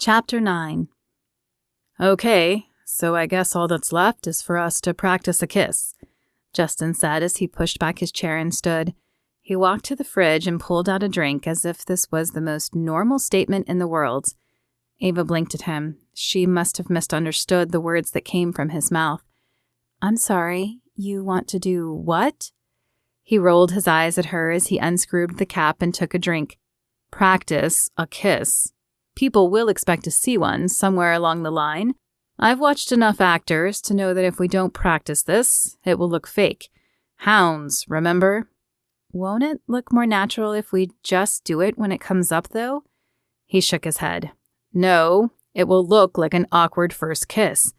Chapter 9. Okay, so I guess all that's left is for us to practice a kiss, Justin said as he pushed back his chair and stood. He walked to the fridge and pulled out a drink as if this was the most normal statement in the world. Ava blinked at him. She must have misunderstood the words that came from his mouth. I'm sorry, you want to do what? He rolled his eyes at her as he unscrewed the cap and took a drink. Practice a kiss. People will expect to see one somewhere along the line. I've watched enough actors to know that if we don't practice this, it will look fake. Hounds, remember? Won't it look more natural if we just do it when it comes up, though? He shook his head. No, it will look like an awkward first kiss.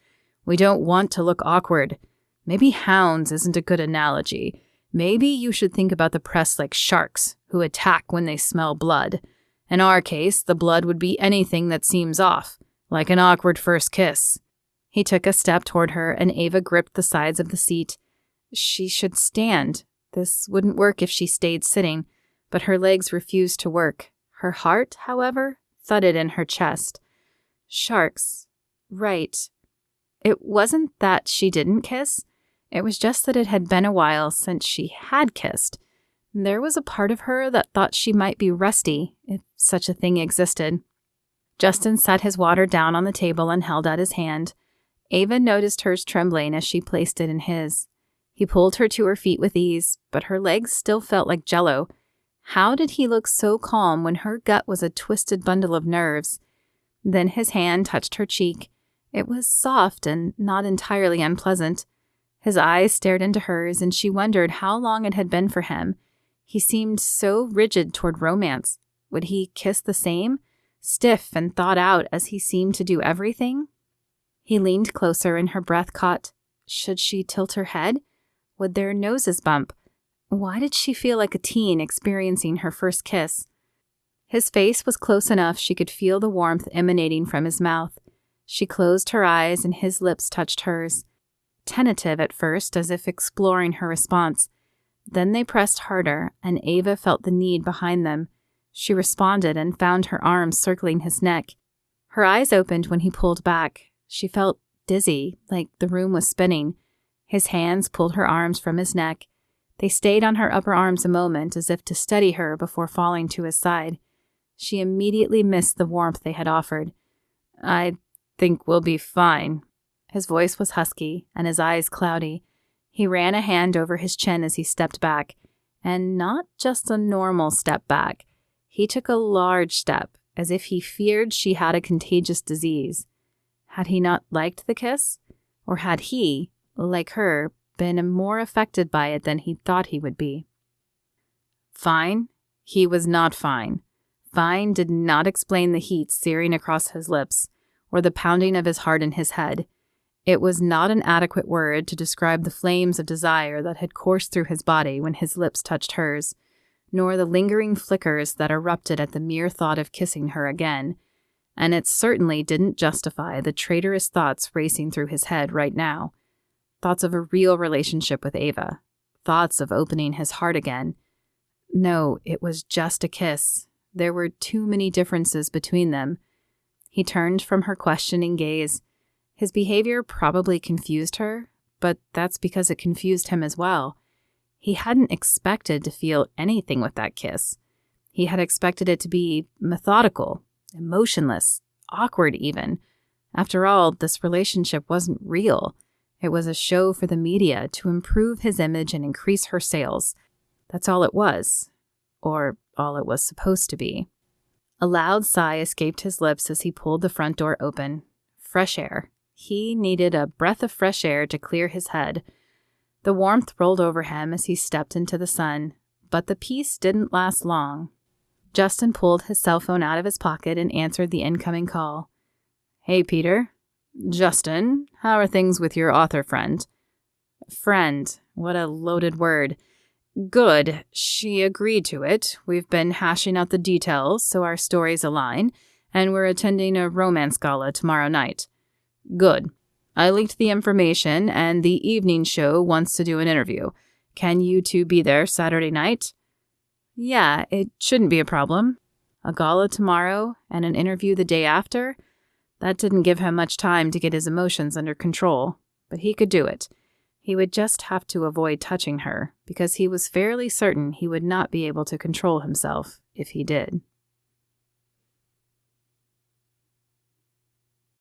We don't want to look awkward. Maybe hounds isn't a good analogy. Maybe you should think about the press like sharks, who attack when they smell blood. In our case, the blood would be anything that seems off, like an awkward first kiss. He took a step toward her, and Ava gripped the sides of the seat. She should stand. This wouldn't work if she stayed sitting, but her legs refused to work. Her heart, however, thudded in her chest. Sharks. Right. It wasn't that she didn't kiss. It was just that it had been a while since she had kissed. There was a part of her that thought she might be rusty, if such a thing existed. Justin set his water down on the table and held out his hand. Ava noticed hers trembling as she placed it in his. He pulled her to her feet with ease, but her legs still felt like jello. How did he look so calm when her gut was a twisted bundle of nerves? Then his hand touched her cheek. It was soft and not entirely unpleasant. His eyes stared into hers, and she wondered how long it had been for him. He seemed so rigid toward romance. Would he kiss the same? Stiff and thought out as he seemed to do everything? He leaned closer and her breath caught. Should she tilt her head? Would their noses bump? Why did she feel like a teen experiencing her first kiss? His face was close enough she could feel the warmth emanating from his mouth. She closed her eyes and his lips touched hers. Tentative at first, as if exploring her response. Then they pressed harder, and Ava felt the need behind them. She responded and found her arms circling his neck. Her eyes opened when he pulled back. She felt dizzy, like the room was spinning. His hands pulled her arms from his neck. They stayed on her upper arms a moment, as if to steady her before falling to his side. She immediately missed the warmth they had offered. I think we'll be fine. His voice was husky, and his eyes cloudy. He ran a hand over his chin as he stepped back, and not just a normal step back. He took a large step, as if he feared she had a contagious disease. Had he not liked the kiss? Or had he, like her, been more affected by it than he thought he would be? Fine? He was not fine. Fine did not explain the heat searing across his lips, or the pounding of his heart in his head. It was not an adequate word to describe the flames of desire that had coursed through his body when his lips touched hers, nor the lingering flickers that erupted at the mere thought of kissing her again. And it certainly didn't justify the traitorous thoughts racing through his head right now. Thoughts of a real relationship with Ava. Thoughts of opening his heart again. No, it was just a kiss. There were too many differences between them. He turned from her questioning gaze. His behavior probably confused her, but that's because it confused him as well. He hadn't expected to feel anything with that kiss. He had expected it to be methodical, emotionless, awkward even. After all, this relationship wasn't real. It was a show for the media to improve his image and increase her sales. That's all it was. Or all it was supposed to be. A loud sigh escaped his lips as he pulled the front door open. Fresh air. He needed a breath of fresh air to clear his head. The warmth rolled over him as he stepped into the sun, but the peace didn't last long. Justin pulled his cell phone out of his pocket and answered the incoming call. Hey, Peter. Justin, how are things with your author friend? Friend, what a loaded word. Good. She agreed to it. We've been hashing out the details so our stories align, and we're attending a romance gala tomorrow night. Good. I leaked the information, and the evening show wants to do an interview. Can you two be there Saturday night? Yeah, it shouldn't be a problem. A gala tomorrow and an interview the day after? That didn't give him much time to get his emotions under control, but he could do it. He would just have to avoid touching her, because he was fairly certain he would not be able to control himself if he did.